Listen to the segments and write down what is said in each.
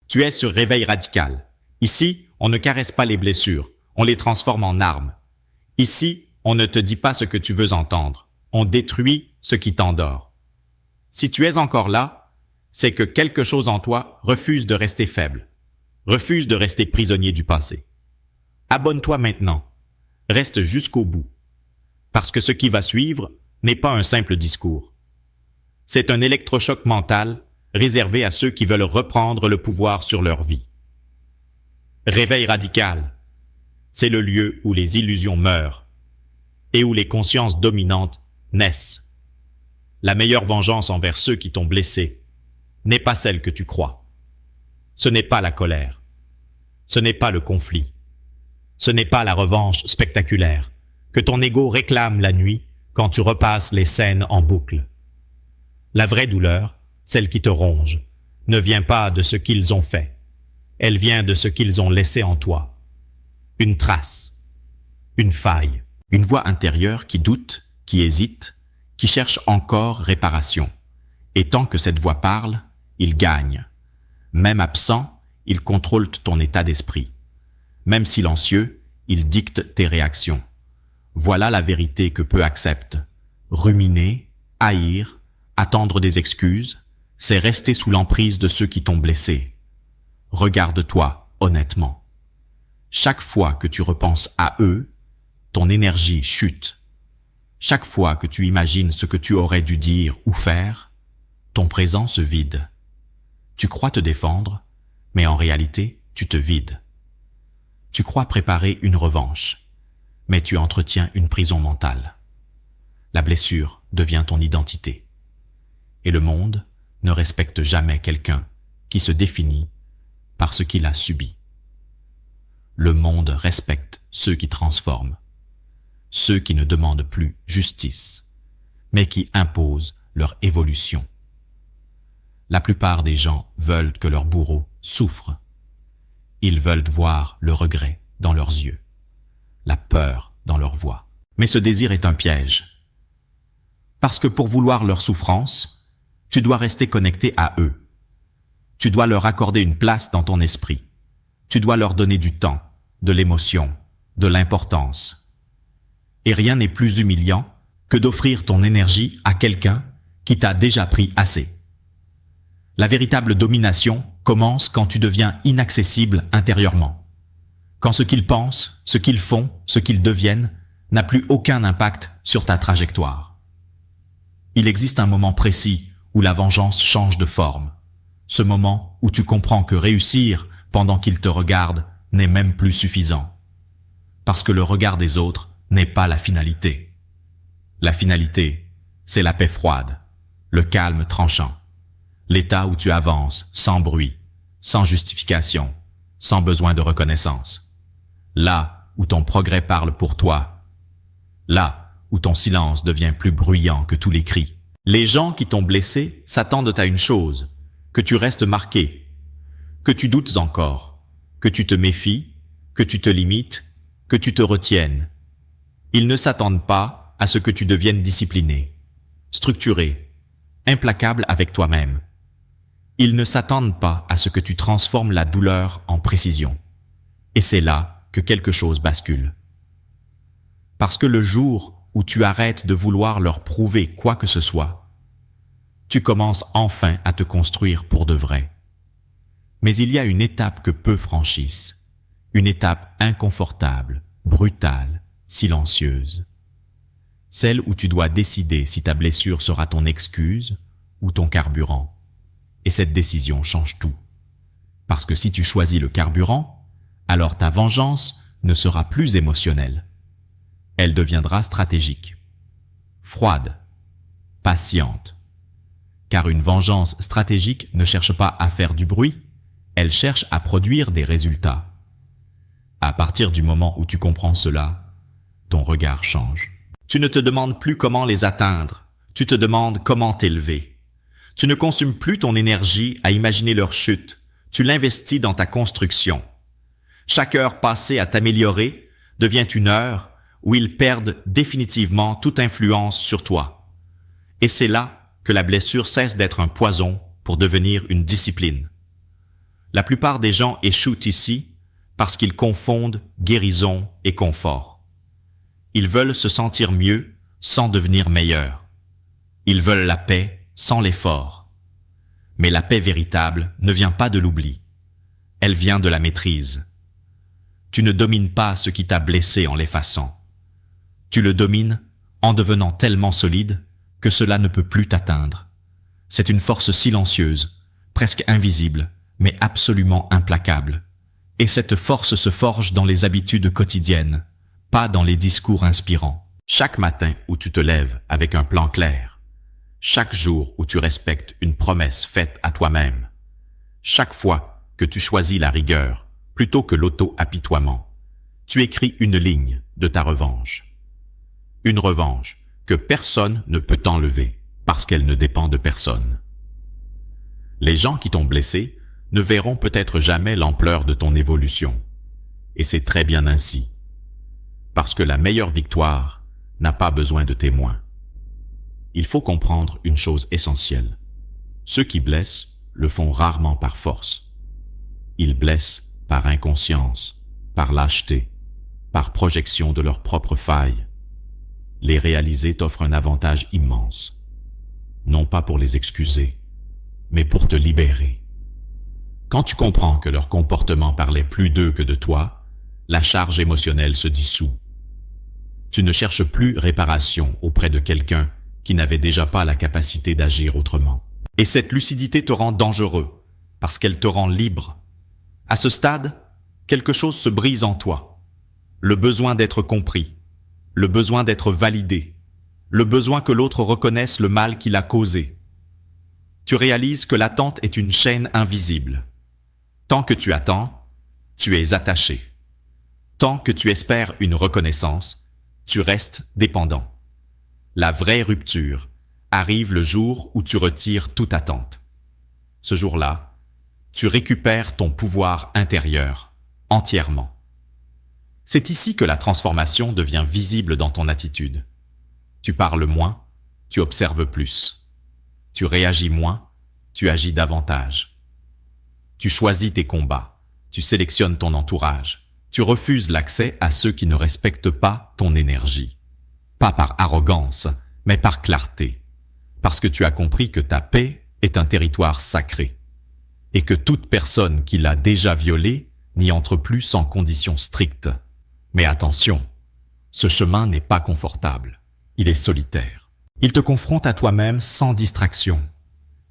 Tu es sur Réveil Radical. Ici, on ne caresse pas les blessures, on les transforme en armes. Ici, on ne te dit pas ce que tu veux entendre, on détruit ce qui t'endort. Si tu es encore là, c'est que quelque chose en toi refuse de rester faible, refuse de rester prisonnier du passé. Abonne-toi maintenant, reste jusqu'au bout, parce que ce qui va suivre n'est pas un simple discours. C'est un électrochoc mental réservé à ceux qui veulent reprendre le pouvoir sur leur vie. Réveil radical, c'est le lieu où les illusions meurent et où les consciences dominantes naissent. La meilleure vengeance envers ceux qui t'ont blessé n'est pas celle que tu crois. Ce n'est pas la colère. Ce n'est pas le conflit. Ce n'est pas la revanche spectaculaire que ton ego réclame la nuit quand tu repasses les scènes en boucle. La vraie douleur, celle qui te ronge, ne vient pas de ce qu'ils ont fait. Elle vient de ce qu'ils ont laissé en toi. Une trace, une faille, une voix intérieure qui doute, qui hésite, qui cherche encore réparation. Et tant que cette voix parle, il gagne. Même absent, il contrôle ton état d'esprit. Même silencieux, il dicte tes réactions. Voilà la vérité que peu acceptent. Ruminer, haïr, attendre des excuses, c'est rester sous l'emprise de ceux qui t'ont blessé. Regarde-toi honnêtement. Chaque fois que tu repenses à eux, ton énergie chute. Chaque fois que tu imagines ce que tu aurais dû dire ou faire, ton présent se vide. Tu crois te défendre, mais en réalité, tu te vides. Tu crois préparer une revanche, mais tu entretiens une prison mentale. La blessure devient ton identité. Et le monde ne respecte jamais quelqu'un qui se définit par ce qu'il a subi. Le monde respecte ceux qui transforment, ceux qui ne demandent plus justice, mais qui imposent leur évolution. La plupart des gens veulent que leur bourreau souffre. Ils veulent voir le regret dans leurs yeux, la peur dans leur voix. Mais ce désir est un piège. Parce que pour vouloir leur souffrance, tu dois rester connecté à eux. Tu dois leur accorder une place dans ton esprit. Tu dois leur donner du temps, de l'émotion, de l'importance. Et rien n'est plus humiliant que d'offrir ton énergie à quelqu'un qui t'a déjà pris assez. La véritable domination commence quand tu deviens inaccessible intérieurement. Quand ce qu'ils pensent, ce qu'ils font, ce qu'ils deviennent n'a plus aucun impact sur ta trajectoire. Il existe un moment précis où la vengeance change de forme. Ce moment où tu comprends que réussir pendant qu'ils te regardent n'est même plus suffisant. Parce que le regard des autres n'est pas la finalité. La finalité, c'est la paix froide, le calme tranchant, l'état où tu avances sans bruit, sans justification, sans besoin de reconnaissance. Là où ton progrès parle pour toi. Là où ton silence devient plus bruyant que tous les cris. Les gens qui t'ont blessé s'attendent à une chose, que tu restes marqué, que tu doutes encore, que tu te méfies, que tu te limites, que tu te retiennes. Ils ne s'attendent pas à ce que tu deviennes discipliné, structuré, implacable avec toi-même. Ils ne s'attendent pas à ce que tu transformes la douleur en précision. Et c'est là que quelque chose bascule. Parce que le jour où tu arrêtes de vouloir leur prouver quoi que ce soit, tu commences enfin à te construire pour de vrai. Mais il y a une étape que peu franchissent, une étape inconfortable, brutale, silencieuse. Celle où tu dois décider si ta blessure sera ton excuse ou ton carburant. Et cette décision change tout. Parce que si tu choisis le carburant, alors ta vengeance ne sera plus émotionnelle. Elle deviendra stratégique, froide, patiente. Car une vengeance stratégique ne cherche pas à faire du bruit, elle cherche à produire des résultats. À partir du moment où tu comprends cela, ton regard change. Tu ne te demandes plus comment les atteindre, tu te demandes comment t'élever. Tu ne consumes plus ton énergie à imaginer leur chute, tu l'investis dans ta construction. Chaque heure passée à t'améliorer devient une heure où ils perdent définitivement toute influence sur toi. Et c'est là que la blessure cesse d'être un poison pour devenir une discipline. La plupart des gens échouent ici parce qu'ils confondent guérison et confort. Ils veulent se sentir mieux sans devenir meilleurs. Ils veulent la paix sans l'effort. Mais la paix véritable ne vient pas de l'oubli. Elle vient de la maîtrise. Tu ne domines pas ce qui t'a blessé en l'effaçant. Tu le domines en devenant tellement solide que cela ne peut plus t'atteindre. C'est une force silencieuse, presque invisible, mais absolument implacable. Et cette force se forge dans les habitudes quotidiennes, pas dans les discours inspirants. Chaque matin où tu te lèves avec un plan clair, chaque jour où tu respectes une promesse faite à toi-même, chaque fois que tu choisis la rigueur plutôt que l'auto-apitoiement, tu écris une ligne de ta revanche. Une revanche que personne ne peut t'enlever parce qu'elle ne dépend de personne. Les gens qui t'ont blessé ne verront peut-être jamais l'ampleur de ton évolution. Et c'est très bien ainsi. Parce que la meilleure victoire n'a pas besoin de témoins. Il faut comprendre une chose essentielle. Ceux qui blessent le font rarement par force. Ils blessent par inconscience, par lâcheté, par projection de leurs propres failles. Les réaliser t'offre un avantage immense. Non pas pour les excuser, mais pour te libérer. Quand tu comprends que leur comportement parlait plus d'eux que de toi, la charge émotionnelle se dissout. Tu ne cherches plus réparation auprès de quelqu'un qui n'avait déjà pas la capacité d'agir autrement. Et cette lucidité te rend dangereux, parce qu'elle te rend libre. À ce stade, quelque chose se brise en toi. Le besoin d'être compris, le besoin d'être validé, le besoin que l'autre reconnaisse le mal qu'il a causé. Tu réalises que l'attente est une chaîne invisible. Tant que tu attends, tu es attaché. Tant que tu espères une reconnaissance, tu restes dépendant. La vraie rupture arrive le jour où tu retires toute attente. Ce jour-là, tu récupères ton pouvoir intérieur entièrement. C'est ici que la transformation devient visible dans ton attitude. Tu parles moins, tu observes plus. Tu réagis moins, tu agis davantage. Tu choisis tes combats, tu sélectionnes ton entourage. Tu refuses l'accès à ceux qui ne respectent pas ton énergie. Pas par arrogance, mais par clarté. Parce que tu as compris que ta paix est un territoire sacré. Et que toute personne qui l'a déjà violé n'y entre plus sans conditions strictes. Mais attention, ce chemin n'est pas confortable. Il est solitaire. Il te confronte à toi-même sans distraction.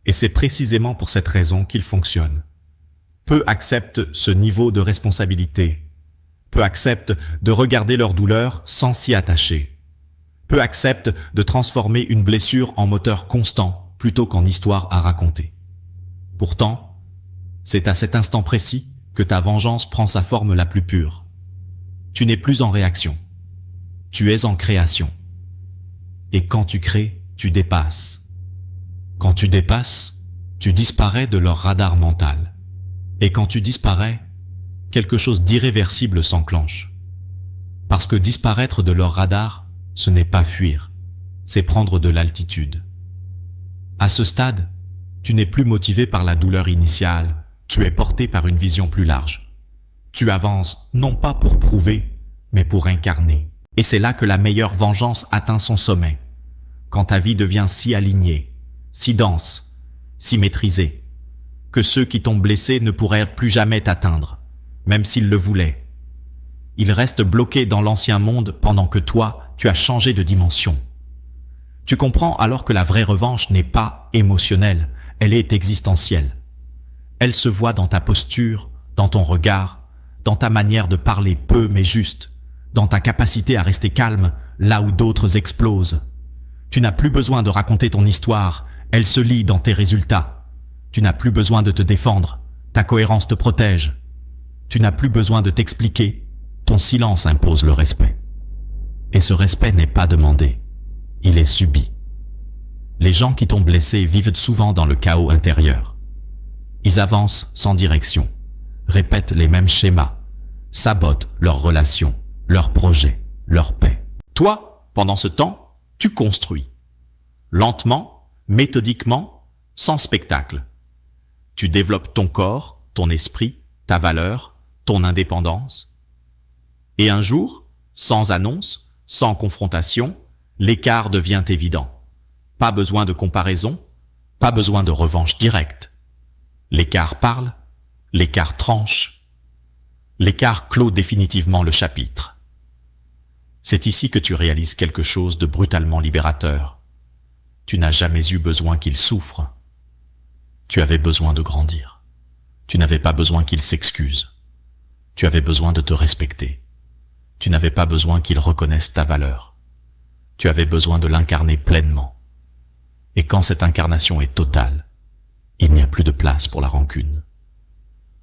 Et c'est précisément pour cette raison qu'il fonctionne. Peu acceptent ce niveau de responsabilité. Peu acceptent de regarder leur douleur sans s'y attacher. Peu acceptent de transformer une blessure en moteur constant plutôt qu'en histoire à raconter. Pourtant, c'est à cet instant précis que ta vengeance prend sa forme la plus pure. Tu n'es plus en réaction. Tu es en création. Et quand tu crées, tu dépasses. Quand tu dépasses, tu disparais de leur radar mental. Et quand tu disparais, quelque chose d'irréversible s'enclenche. Parce que disparaître de leur radar, ce n'est pas fuir, c'est prendre de l'altitude. À ce stade, tu n'es plus motivé par la douleur initiale, tu es porté par une vision plus large. Tu avances non pas pour prouver, mais pour incarner. Et c'est là que la meilleure vengeance atteint son sommet. Quand ta vie devient si alignée, si dense, si maîtrisée, que ceux qui t'ont blessé ne pourraient plus jamais t'atteindre, même s'ils le voulaient. Ils restent bloqués dans l'ancien monde pendant que toi, tu as changé de dimension. Tu comprends alors que la vraie revanche n'est pas émotionnelle, elle est existentielle. Elle se voit dans ta posture, dans ton regard, dans ta manière de parler peu mais juste, dans ta capacité à rester calme là où d'autres explosent. Tu n'as plus besoin de raconter ton histoire, elle se lit dans tes résultats. Tu n'as plus besoin de te défendre, ta cohérence te protège. Tu n'as plus besoin de t'expliquer, ton silence impose le respect. Et ce respect n'est pas demandé, il est subi. Les gens qui t'ont blessé vivent souvent dans le chaos intérieur. Ils avancent sans direction, répètent les mêmes schémas, sabotent leurs relations, leurs projets, leur paix. Toi, pendant ce temps, tu construis. Lentement, méthodiquement, sans spectacle. Tu développes ton corps, ton esprit, ta valeur, ton indépendance. Et un jour, sans annonce, sans confrontation, l'écart devient évident. Pas besoin de comparaison, pas besoin de revanche directe. L'écart parle, l'écart tranche. L'écart clôt définitivement le chapitre. C'est ici que tu réalises quelque chose de brutalement libérateur. Tu n'as jamais eu besoin qu'il souffre. Tu avais besoin de grandir. Tu n'avais pas besoin qu'il s'excuse. Tu avais besoin de te respecter. Tu n'avais pas besoin qu'il reconnaisse ta valeur. Tu avais besoin de l'incarner pleinement. Et quand cette incarnation est totale, il n'y a plus de place pour la rancune.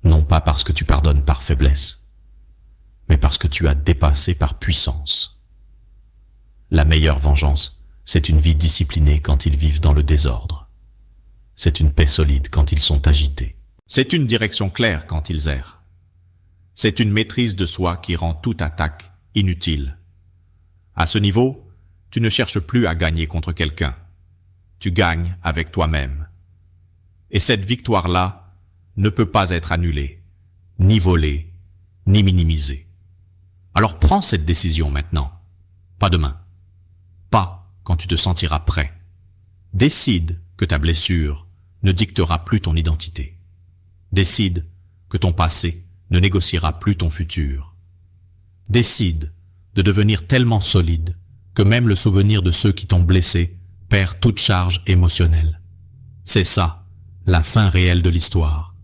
Non pas parce que tu pardonnes par faiblesse, mais parce que tu as dépassé par puissance. La meilleure vengeance, c'est une vie disciplinée quand ils vivent dans le désordre. C'est une paix solide quand ils sont agités. C'est une direction claire quand ils errent. C'est une maîtrise de soi qui rend toute attaque inutile. À ce niveau, tu ne cherches plus à gagner contre quelqu'un. Tu gagnes avec toi-même. Et cette victoire-là ne peut pas être annulée, ni volée, ni minimisée. Alors prends cette décision maintenant, pas demain, pas quand tu te sentiras prêt. Décide que ta blessure ne dictera plus ton identité. Décide que ton passé ne négociera plus ton futur. Décide de devenir tellement solide que même le souvenir de ceux qui t'ont blessé perd toute charge émotionnelle. C'est ça, la fin réelle de l'histoire.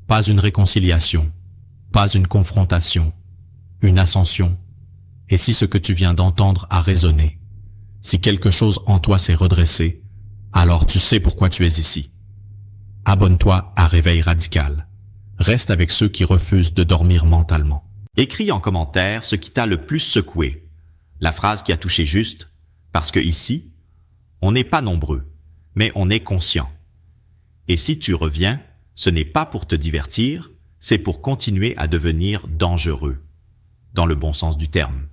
Pas une réconciliation, pas une confrontation, une ascension. Et si ce que tu viens d'entendre a résonné, si quelque chose en toi s'est redressé, alors tu sais pourquoi tu es ici. Abonne-toi à Réveil Radical. Reste avec ceux qui refusent de dormir mentalement. Écris en commentaire ce qui t'a le plus secoué, la phrase qui a touché juste, parce que ici, on n'est pas nombreux, mais on est conscient. Et si tu reviens, ce n'est pas pour te divertir, c'est pour continuer à devenir dangereux, dans le bon sens du terme.